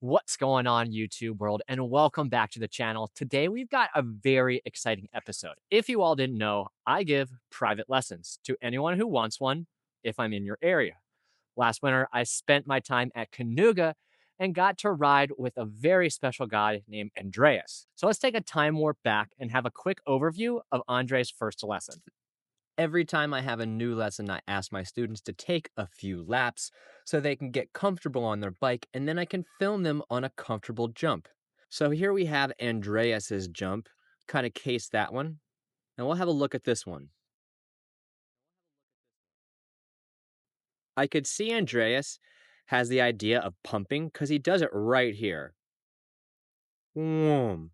What's going on, YouTube world, and welcome back to the channel. Today, we've got a very exciting episode. If you all didn't know, I give private lessons to anyone who wants one if I'm in your area. Last winter, I spent my time at Canuga and got to ride with a very special guy named Andreas. So let's take a time warp back and have a quick overview of Andre's first lesson. Every time I have a new lesson, I ask my students to take a few laps so they can get comfortable on their bike, and then I can film them on a comfortable jump. So here we have Andreas's jump, kind of case that one, and we'll have a look at this one. I could see Andreas has the idea of pumping because he does it right here. Boom.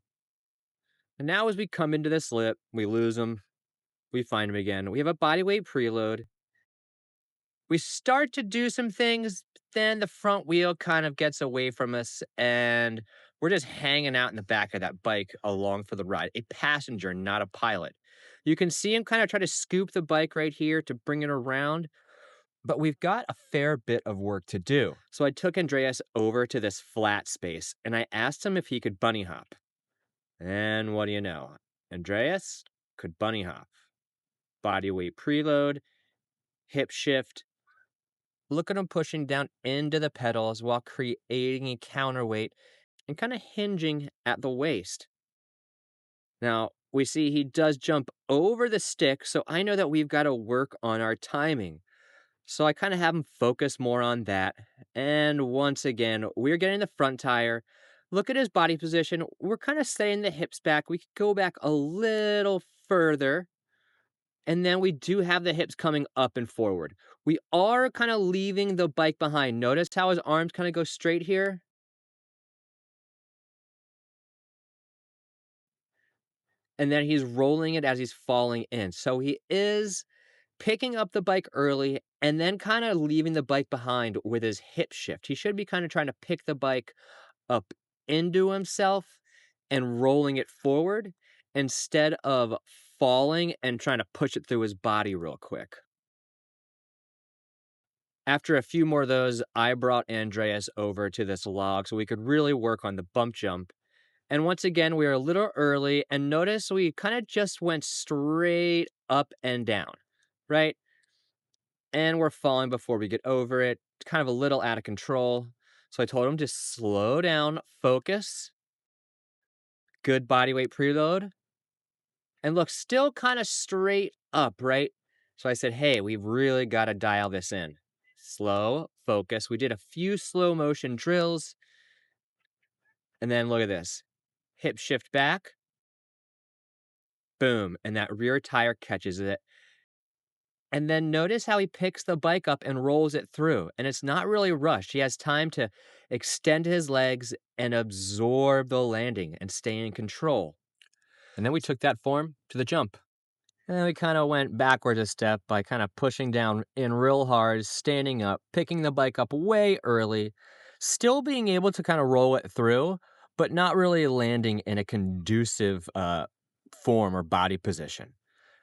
And now as we come into the slip, we lose him, we find him again. We have a body weight preload. We start to do some things, then the front wheel kind of gets away from us, and we're just hanging out in the back of that bike along for the ride. A passenger, not a pilot. You can see him kind of try to scoop the bike right here to bring it around, but we've got a fair bit of work to do. So I took Andreas over to this flat space, and I asked him if he could bunny hop. And what do you know? Andreas could bunny hop. Body weight preload, hip shift. Look at him pushing down into the pedals while creating a counterweight and kind of hinging at the waist. Now, we see he does jump over the stick, so I know that we've got to work on our timing. So I kind of have him focus more on that. And once again, we're getting the front tire. Look at his body position. We're kind of setting the hips back. We could go back a little further. And then we do have the hips coming up and forward. We are kind of leaving the bike behind. Notice how his arms kind of go straight here? And then he's rolling it as he's falling in. So he is picking up the bike early and then kind of leaving the bike behind with his hip shift. He should be kind of trying to pick the bike up into himself and rolling it forward instead of falling and trying to push it through his body real quick. After a few more of those, I brought Andreas over to this log so we could really work on the bump jump. And once again, we were a little early, and notice we kind of just went straight up and down, right? And we're falling before we get over it, kind of a little out of control. So I told him to slow down, focus, good body weight preload, and look, still kind of straight up, right? So I said, hey, we've really got to dial this in. Slow, focus. We did a few slow motion drills. And then look at this. Hip shift back. Boom. And that rear tire catches it. And then notice how he picks the bike up and rolls it through. And it's not really rushed. He has time to extend his legs and absorb the landing and stay in control. And then we took that form to the jump. And then we kind of went backwards a step by kind of pushing down in real hard, standing up, picking the bike up way early, still being able to kind of roll it through, but not really landing in a conducive form or body position.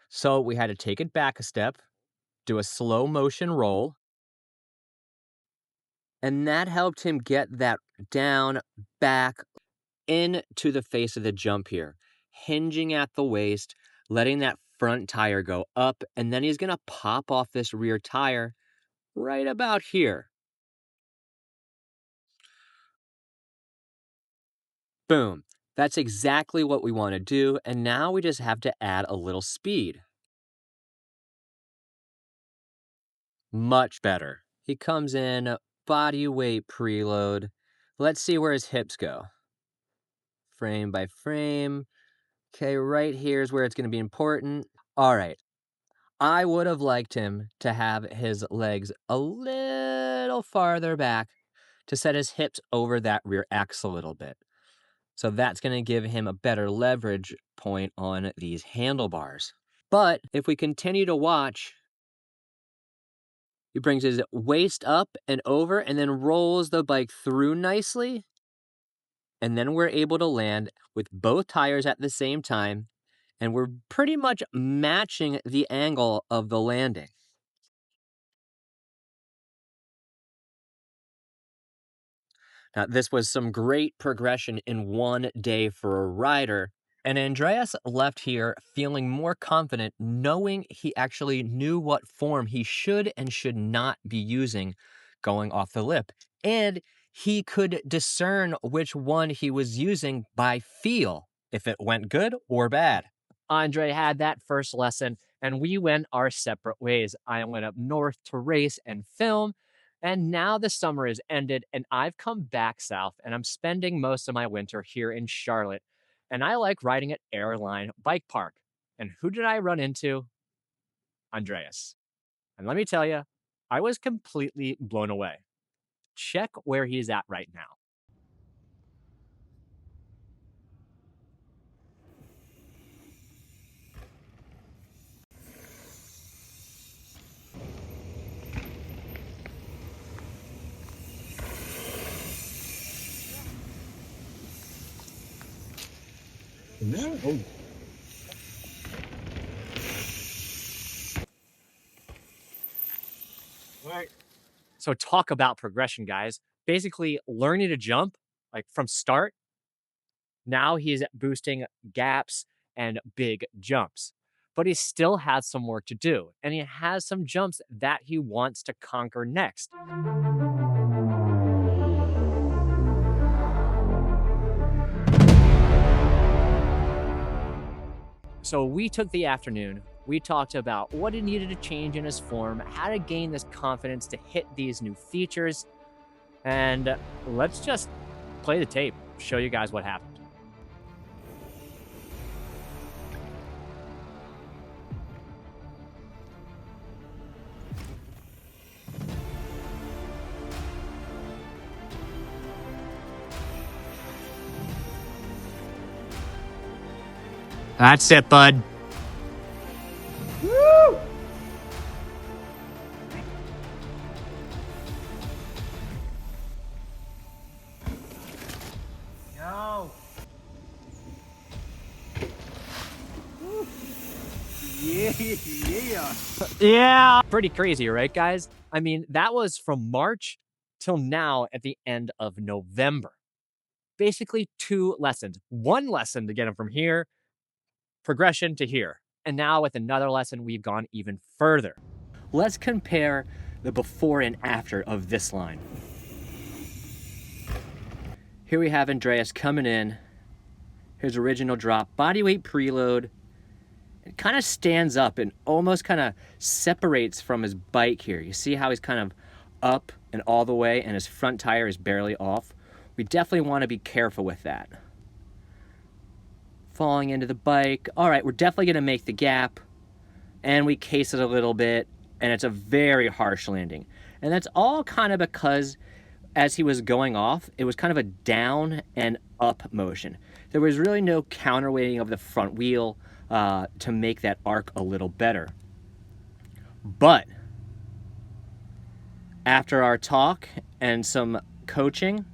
So we had to take it back a step, do a slow motion roll, and that helped him get that down, back, into the face of the jump here, hinging at the waist, letting that front tire go up, and then he's going to pop off this rear tire right about here. Boom. That's exactly what we want to do, and now we just have to add a little speed. Much better. He comes in, body weight preload. Let's see where his hips go. Frame by frame. Okay, right here is where it's going to be important. All right. I would have liked him to have his legs a little farther back to set his hips over that rear axle a little bit. So that's going to give him a better leverage point on these handlebars. But if we continue to watch, he brings his waist up and over and then rolls the bike through nicely. And then we're able to land with both tires at the same time. And we're pretty much matching the angle of the landing. Now, this was some great progression in one day for a rider, and Andreas left here feeling more confident, knowing he actually knew what form he should and should not be using going off the lip. And he could discern which one he was using by feel, if it went good or bad. Andre had that first lesson, and we went our separate ways. I went up north to race and film, and now the summer is ended, and I've come back south, and I'm spending most of my winter here in Charlotte. And I like riding at Airline Bike Park. And who did I run into? Andreas. And let me tell you, I was completely blown away. Check where he's at right now. No. Oh. Right. So talk about progression, guys. Basically, learning to jump like from start. Now he's boosting gaps and big jumps, but he still has some work to do, and he has some jumps that he wants to conquer next. So we took the afternoon. We talked about what he needed to change in his form, how to gain this confidence to hit these new features, and let's just play the tape, show you guys what happened. That's it, bud. Woo! Yo. Woo. Yeah. Yeah. Pretty crazy, right, guys? I mean, that was from March till now at the end of November. Basically, 2 lessons. One lesson to get him from here, progression to here. And now with another lesson, we've gone even further. Let's compare the before and after of this line. Here we have Andreas coming in. His original drop, bodyweight preload. It kind of stands up and almost kind of separates from his bike here. You see how he's kind of up and all the way and his front tire is barely off? We definitely want to be careful with that. Falling into the bike. All right, we're definitely going to make the gap. And we case it a little bit, and it's a very harsh landing. And that's all kind of because as he was going off, it was kind of a down and up motion. There was really no counterweighting of the front wheel to make that arc a little better. But after our talk and some coaching,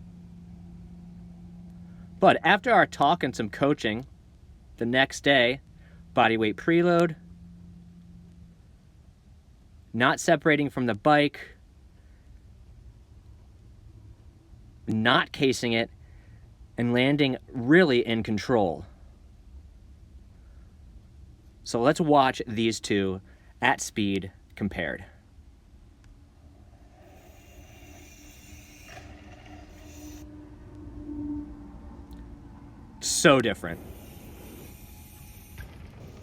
the next day, bodyweight preload, not separating from the bike, not casing it, and landing really in control. So let's watch these two at speed compared. So different.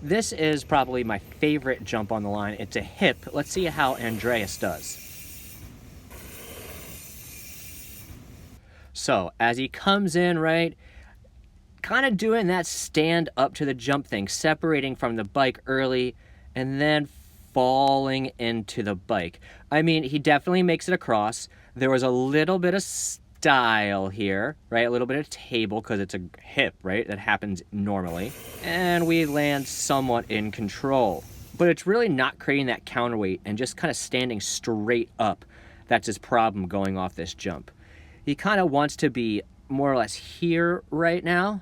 This is probably my favorite jump on the line. It's a hip. Let's see how Andreas does. So as he comes in, right, kind of doing that stand up to the jump thing, separating from the bike early and then falling into the bike. I mean, he definitely makes it across. There was a little bit of style here, right? A little bit of table because it's a hip, right? That happens normally. And we land somewhat in control. But it's really not creating that counterweight and just kind of standing straight up. That's his problem going off this jump. He kind of wants to be more or less here right now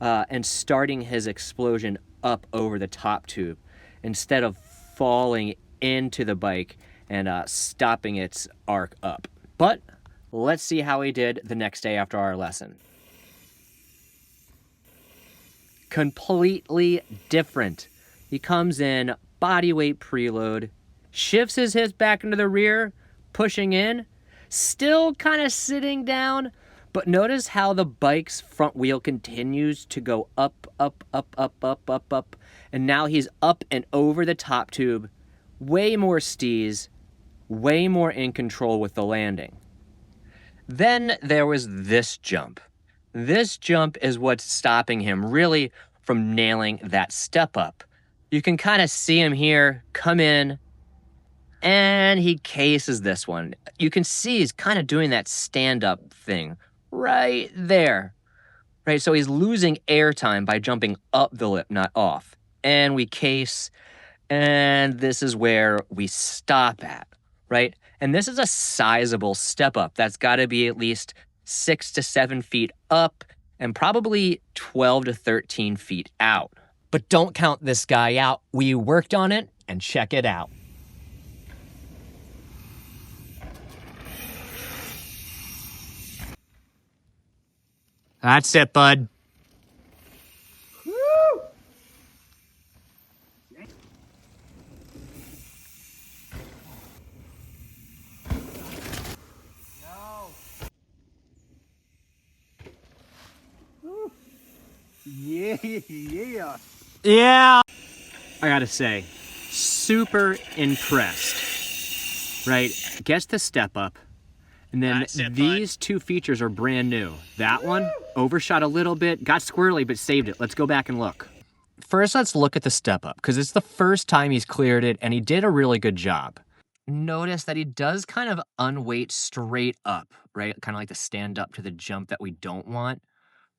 and starting his explosion up over the top tube instead of falling into the bike and stopping its arc up. But Let's see how he did the next day after our lesson. Completely different. He comes in, body weight preload, shifts his hips back into the rear, pushing in, still kind of sitting down, but notice how the bike's front wheel continues to go up, up, up, up, up, up, up, and now he's up and over the top tube, way more steez, way more in control with the landing. Then there was this jump. This jump is what's stopping him really from nailing that step up. You can kind of see him here come in, and he cases this one. You can see he's kind of doing that stand-up thing right there. Right, so he's losing airtime by jumping up the lip, not off. And we case, and this is where we stop at, right? And this is a sizable step up. That's got to be at least 6 to 7 feet up and probably 12 to 13 feet out. But don't count this guy out. We worked on it, and check it out. That's it, bud. Yeah, yeah. Yeah. I gotta say, super impressed, right? Gets the step up, and then these two features are brand new. That one, overshot a little bit, got squirrely, but saved it. Let's go back and look. First, let's look at the step up, because it's the first time he's cleared it, and he did a really good job. Notice that he does kind of unweight straight up, right? Kind of like the stand up to the jump that we don't want.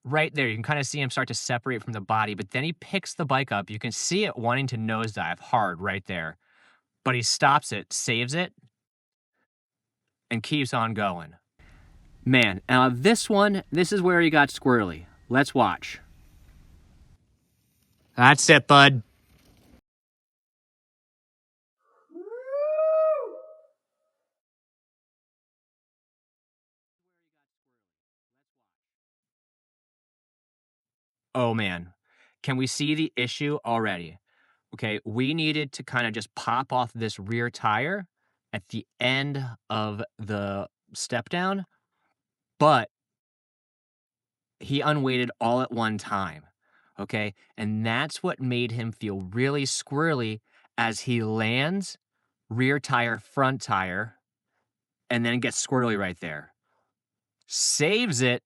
Right there, you can kind of see him start to separate from the body, but then he picks the bike up. You can see it wanting to nosedive hard right there, but he stops it, saves it, and keeps on going. Man, this is where he got squirrely. Let's watch. That's it, bud. Oh man, can we see the issue already? Okay, we needed to kind of just pop off this rear tire at the end of the step down, but he unweighted all at one time. Okay, and that's what made him feel really squirrely as he lands rear tire, front tire, and then gets squirrely right there. Saves it,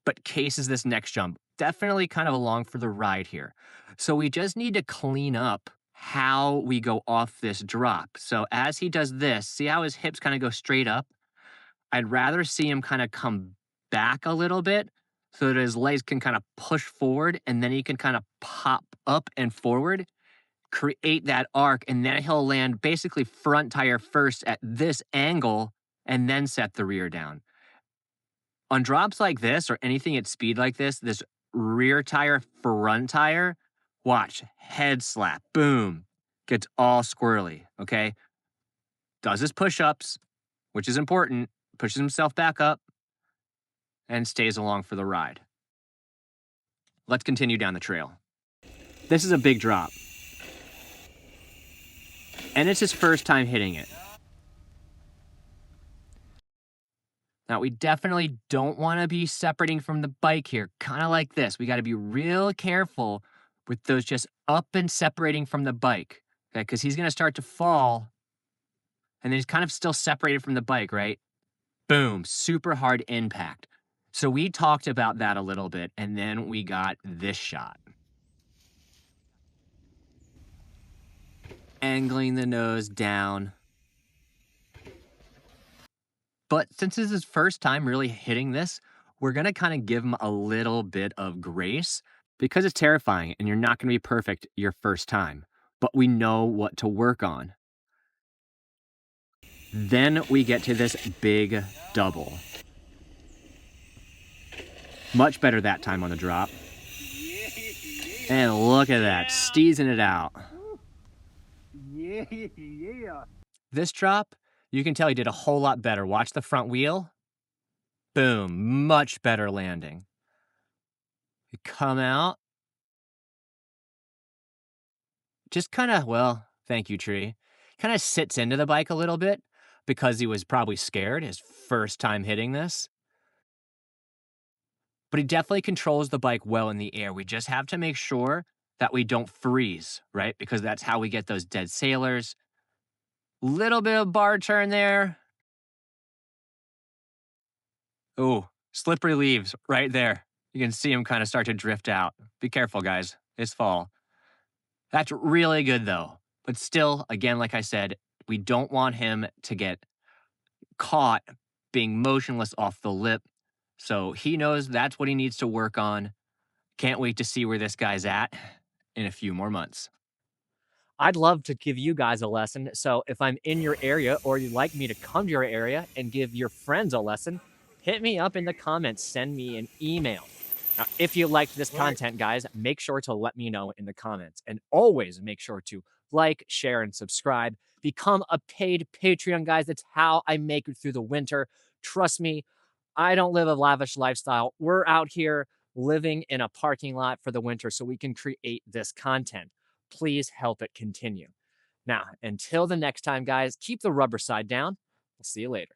but cases this next jump. Definitely kind of along for the ride here. So we just need to clean up how we go off this drop. So as he does this, see how his hips kind of go straight up? I'd rather see him kind of come back a little bit so that his legs can kind of push forward, and then he can kind of pop up and forward, create that arc, and then he'll land basically front tire first at this angle and then set the rear down. On drops like this or anything at speed like this rear tire, front tire, watch, head slap, boom, gets all squirrely, okay? Does his push-ups, which is important, pushes himself back up, and stays along for the ride. Let's continue down the trail. This is a big drop. And it's his first time hitting it. Now, we definitely don't want to be separating from the bike here, kind of like this. We got to be real careful with those just up and separating from the bike, okay? Because he's going to start to fall, and then he's kind of still separated from the bike, right? Boom, super hard impact. So we talked about that a little bit, and then we got this shot. Angling the nose down. But since this is his first time really hitting this, we're going to kind of give him a little bit of grace because it's terrifying and you're not going to be perfect your first time. But we know what to work on. Then we get to this big double. Much better that time on the drop. And look at that, steezing it out. Yeah, yeah. This drop, you can tell he did a whole lot better. Watch the front wheel. Boom, much better landing. We come out. Just kinda well, thank you, tree. Kinda sits into the bike a little bit because he was probably scared, his first time hitting this. But he definitely controls the bike well in the air. We just have to make sure that we don't freeze, right? Because that's how we get those dead sailors. Little bit of bar turn there. Ooh, slippery leaves right there. You can see him kind of start to drift out. Be careful, guys. His fall. That's really good, though. But still, again, like I said, we don't want him to get caught being motionless off the lip. So he knows that's what he needs to work on. Can't wait to see where this guy's at in a few more months. I'd love to give you guys a lesson. So if I'm in your area or you'd like me to come to your area and give your friends a lesson, hit me up in the comments. Send me an email. Now, if you liked this Right. content, guys, make sure to let me know in the comments. And always make sure to like, share, and subscribe. Become a paid Patreon, guys. That's how I make it through the winter. Trust me, I don't live a lavish lifestyle. We're out here living in a parking lot for the winter so we can create this content. Please help it continue. Now, until the next time, guys, keep the rubber side down. We'll see you later.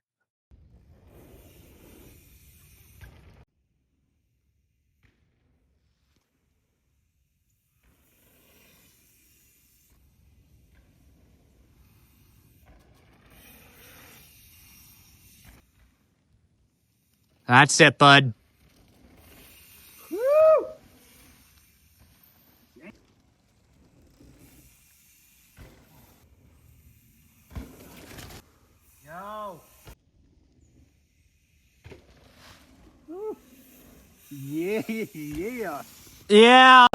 That's it, bud. Yo. Yeah, yeah. Yeah.